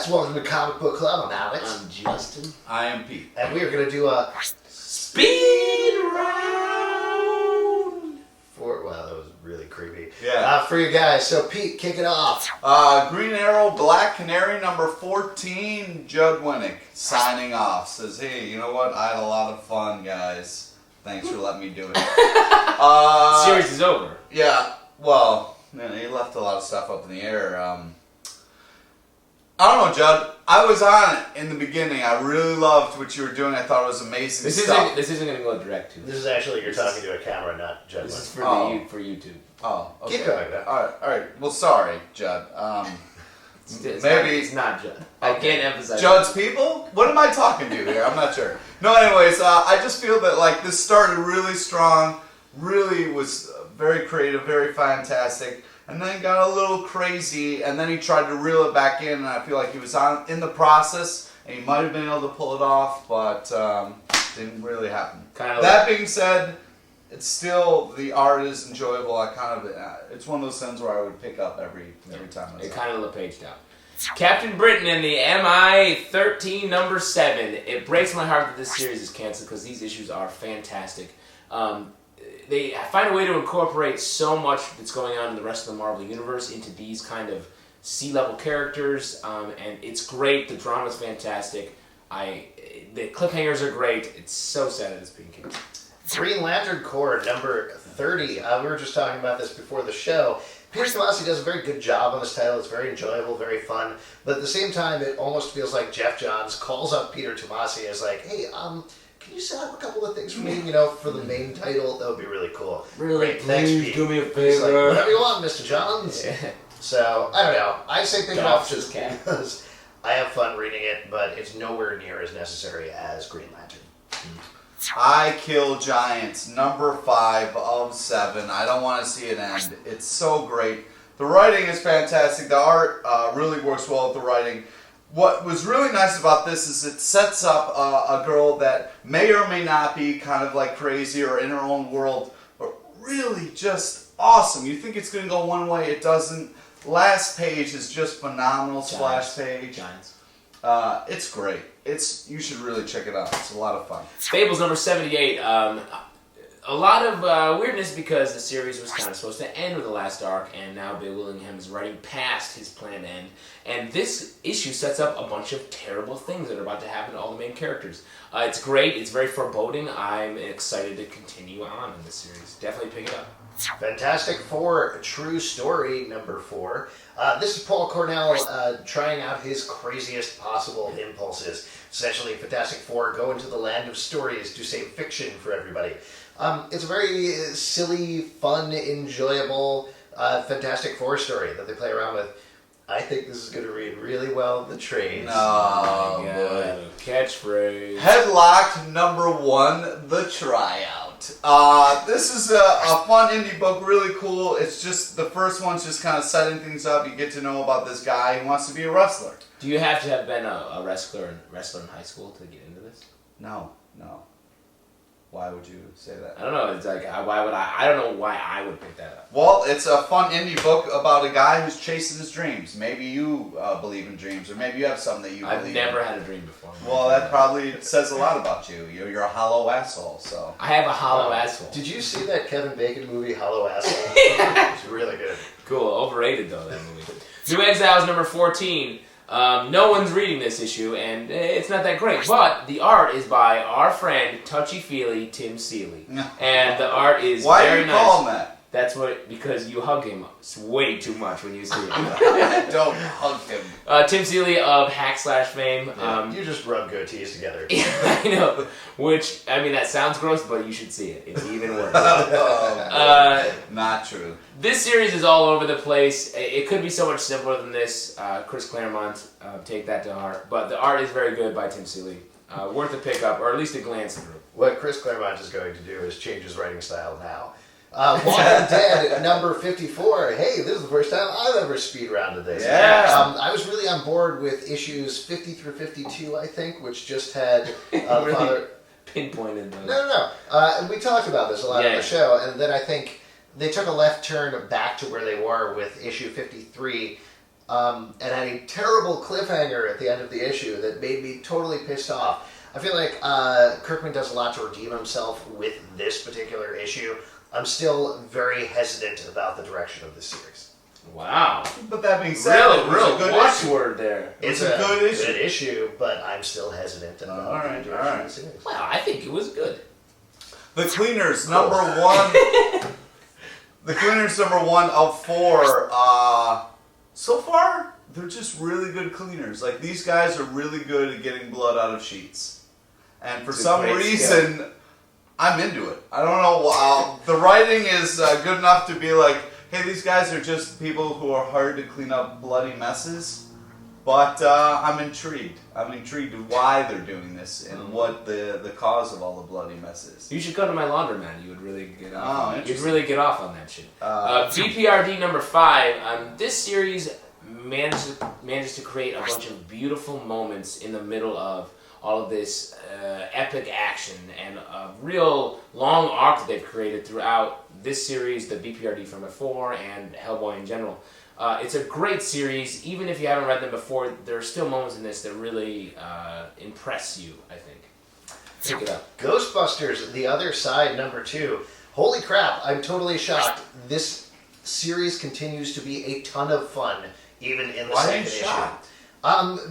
guys, welcome to Comic Book Club. I'm Alex. I'm Justin. I am Pete. And we are going to do a speed round. Well, that was really creepy. Yeah. For you guys. So, Pete, kick it off. Green Arrow, Black Canary, number 14, Judd Winnick, signing off. Says, hey, you know what? I had a lot of fun, guys. Thanks for letting me do it. The series is over. Yeah. Well, man, he left a lot of stuff up in the air. I don't know, Judd. I was on it in the beginning. I really loved what you were doing. I thought it was amazing stuff. This isn't going to go direct to. This is actually, you're talking to a camera, not Judd. This is for for YouTube. Oh, okay. Keep going, man. All right. Well, sorry, Judd. It's not Judd. I can't emphasize Judd's people? What am I talking to here? I'm not sure. No, anyways, I just feel that like this started really strong, really was very creative, very fantastic, and then got a little crazy, and then he tried to reel it back in, and I feel like he was in the process, and he might have been able to pull it off, but didn't really happen. That being said, it's still, the art is enjoyable. I kind of, it's one of those things where I would pick up every time. It kind of LePaged out. Captain Britain and the MI-13 number 7. It breaks my heart that this series is canceled because these issues are fantastic. They find a way to incorporate so much that's going on in the rest of the Marvel Universe into these kind of C-level characters, and it's great. The drama's fantastic. The cliffhangers are great. It's so sad that it's being canceled. Green Lantern Corps, number 30. We were just talking about this before the show. Peter Tomasi does a very good job on this title. It's very enjoyable, very fun. But at the same time, it almost feels like Jeff Johns calls up Peter Tomasi as like, hey, can you set up a couple of things for me, for the main title? That would be really cool. Really, great. Thanks, Pete. Do me a favor. He's like, whatever you want, Mr. Johns. Yeah. So, I don't know. I say pick it up just because I have fun reading it, but it's nowhere near as necessary as Green Lantern. I Kill Giants, number 5 of 7. I don't want to see it end. It's so great. The writing is fantastic. The art really works well with the writing. What was really nice about this is it sets up a girl that may or may not be kind of like crazy or in her own world, but really just awesome. You think it's going to go one way, it doesn't. Last page is just phenomenal. Splash page. Giants. It's great. You should really check it out. It's a lot of fun. Fables number 78. A lot of weirdness because the series was kind of supposed to end with the last arc, and now Bill Willingham is writing past his planned end. And this issue sets up a bunch of terrible things that are about to happen to all the main characters. It's great. It's very foreboding. I'm excited to continue on in this series. Definitely pick it up. Fantastic Four, True Story, number 4. This is Paul Cornell trying out his craziest possible impulses. Essentially, Fantastic Four go into the land of stories to save fiction for everybody. It's a very silly, fun, enjoyable Fantastic Four story that they play around with. I think this is going to read really well in the trades. Oh, boy. Catchphrase. Headlocked, number 1, The Tryout. This is a fun indie book, really cool. It's just, the first one's just kind of setting things up. You get to know about this guy who wants to be a wrestler. Do you have to have been a wrestler in high school to get into this? No. Why would you say that? I don't know. It's like, why would I don't know why I would pick that up. Well, it's a fun indie book about a guy who's chasing his dreams. Maybe you believe in dreams, or maybe you have something that you believe in. I've never had a dream before. Well, that probably says a lot about you. You're a hollow asshole, so. I have a hollow asshole. Did you see that Kevin Bacon movie, Hollow Asshole? Yeah. It's really good. Cool. Overrated, though, that movie. New Exiles, number 14. No one's reading this issue, and it's not that great. But the art is by our friend, touchy-feely Tim Seeley. And the art is Why very do you nice. call him that? That's because you hug him way too much when you see him. I don't hug him. Tim Seeley of Hack/Slash fame. You just rub goatees together. I know. Which, I mean, that sounds gross, but you should see it. It's even worse. Not true. This series is all over the place. It could be so much simpler than this. Chris Claremont, take that to heart. But the art is very good by Tim Seeley. Worth a pickup, or at least a glance through. What Chris Claremont is going to do is change his writing style now. Walking Dead, number 54. Hey, this is the first time I've ever speed rounded this. Yeah. I was really on board with issues 50 through 52, I think, which just had Really Father... pinpointed those. No. And we talked about this a lot on the show, and then I think they took a left turn back to where they were with issue 53. and had a terrible cliffhanger at the end of the issue that made me totally pissed off. I feel like Kirkman does a lot to redeem himself with this particular issue. I'm still very hesitant about the direction of this series. Wow. But that being said, Real a good watchword there. It's a good issue, but I'm still hesitant about the direction of the series. Well, I think it was good. The Cleaners, number one. The Cleaners, number 1 of 4. So far, they're just really good cleaners. Like, these guys are really good at getting blood out of sheets. And for some reason, I'm into it. I don't know. The writing is good enough to be like, hey, these guys are just people who are hired to clean up bloody messes. But I'm intrigued. I'm intrigued why they're doing this and what the cause of all the bloody mess is. You should go to my laundromat. You would really get off. You'd Interesting. really get off on that shit. BPRD number 5. This series manages to create a bunch of beautiful moments in the middle of all of this epic action and a real long arc that they've created throughout this series, the BPRD from before, and Hellboy in general. It's a great series. Even if you haven't read them before, there are still moments in this that really impress you, I think. Pick it up. Ghostbusters, The Other Side, number 2. Holy crap, I'm totally shocked. This series continues to be a ton of fun, even in the second issue. Shocked?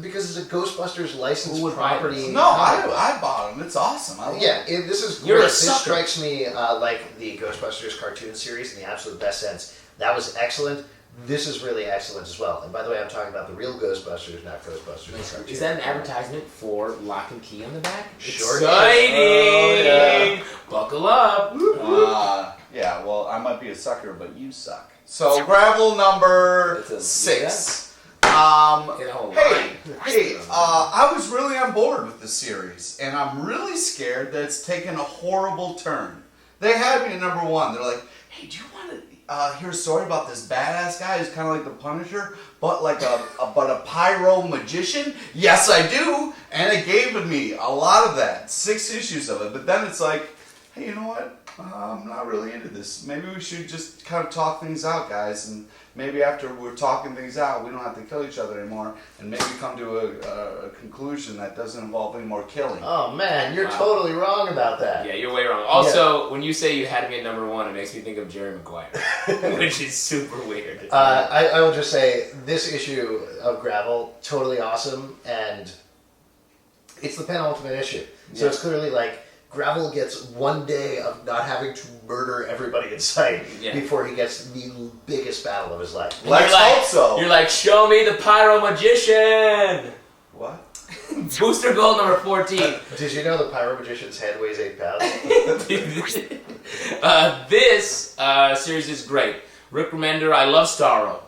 Because it's a Ghostbusters licensed Who would buy property. this? No, I bought them. It's awesome. I love it. This is great. You're a This sucker. strikes me like the Ghostbusters cartoon series in the absolute best sense. That was excellent. This is really excellent as well. And by the way, I'm talking about the real Ghostbusters, not Ghostbusters. the cartoon. Is that an advertisement for Lock and Key on the back? Sure is. Exciting! Oh, yeah. Buckle up! Yeah, well, I might be a sucker, but you suck. So, Gravel number That's a- 6. Get a whole line. Hey, I was really on board with the series, and I'm really scared that it's taken a horrible turn. They had me at number 1. They're like, hey, do you want to hear a story about this badass guy who's kind of like the Punisher, but like a pyro magician? Yes, I do, and it gave me a lot of that. 6 issues of it, but then it's like, hey, you know what? I'm not really into this. Maybe we should just kind of talk things out, guys, and maybe after we're talking things out, we don't have to kill each other anymore, and maybe come to a conclusion that doesn't involve any more killing. Oh man, you're totally wrong about that. Yeah, you're way wrong. Also, when you say you had me at number 1, it makes me think of Jerry Maguire, which is super weird. I will just say, this issue of Gravel, totally awesome, and it's the penultimate issue. So it's clearly like, Gravel gets 1 day of not having to murder everybody in sight before he gets the biggest battle of his life. Let's hope so. You're like, show me the Pyro Magician! What? Booster Gold number 14. Did you know the Pyro Magician's head weighs 8 pounds? This series is great. Rick Remender, I love Starro.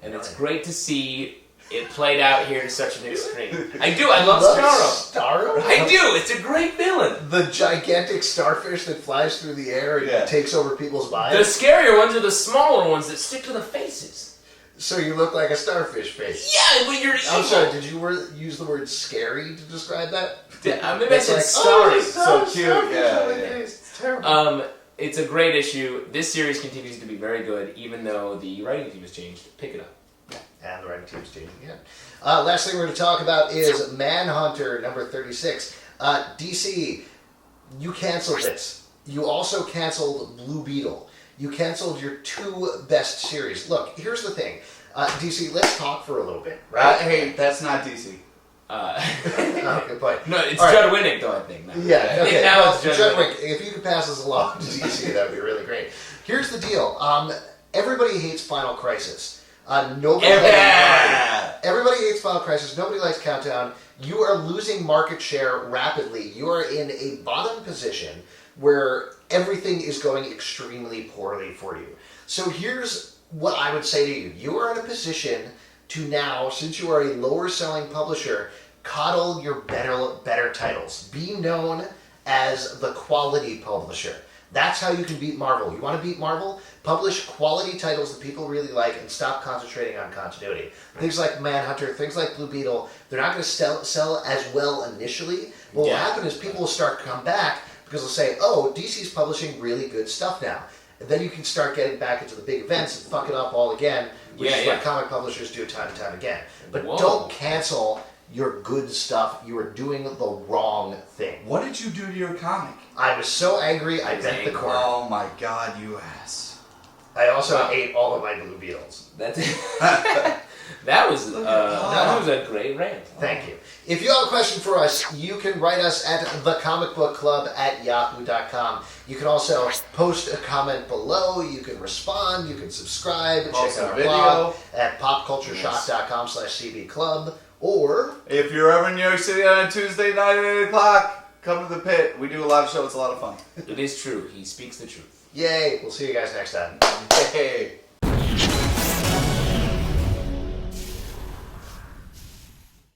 And it's great to see it played out here to such an extreme. I do, I love Starro. Starro? I do, it's a great villain. The gigantic starfish that flies through the air and takes over people's minds? The scarier ones are the smaller ones that stick to the faces. So you look like a starfish face. Yeah, but you're evil. I'm sorry, did you use the word scary to describe that? Maybe I It's said like, starry. so cute, yeah. It's terrible. It's a great issue. This series continues to be very good, even though the writing team has changed. Pick it up. And the writing team's changing again. Last thing we're going to talk about is Manhunter, number 36. DC, you canceled this. You also canceled Blue Beetle. You canceled your 2 best series. Look, here's the thing. DC, let's talk for a little bit, right? Hey, that's not DC. Oh, good point. No, it's All right. Judd Winnick, though, I think. Now. Yeah, I think okay. now Well, it's Judd Judd Winnick. Winnick, if you could pass this along to DC, that would be really great. Here's the deal. Everybody hates Final Crisis. Everybody hates Final Crisis. Nobody likes Countdown. You are losing market share rapidly. You are in a bottom position where everything is going extremely poorly for you. So here's what I would say to you. You are in a position to now, since you are a lower selling publisher, coddle your better titles. Be known as the quality publisher. That's how you can beat Marvel. You want to beat Marvel? Publish quality titles that people really like and stop concentrating on continuity. Things like Manhunter, things like Blue Beetle, they're not going to sell as well initially. What will happen is people will start to come back because they'll say, oh, DC's publishing really good stuff now. and then you can start getting back into the big events and fuck it up all again, which is what comic publishers do time and time again. But don't cancel your good stuff. You are doing the wrong thing. What did you do to your comic? I was so angry, I bent the corner. Oh my god, you ass. I also ate all of my Blue Beetles. That's that was a great rant. Thank you. If you have a question for us, you can write us at thecomicbookclub@yahoo.com. You can also post a comment below. You can respond. You can subscribe. Check out our blog at popcultureshock.com/cbclub. Or if you're ever in New York City on a Tuesday night at 8 o'clock, come to the pit. We do a live show. It's a lot of fun. It is true. He speaks the truth. Yay. We'll see you guys next time. Hey.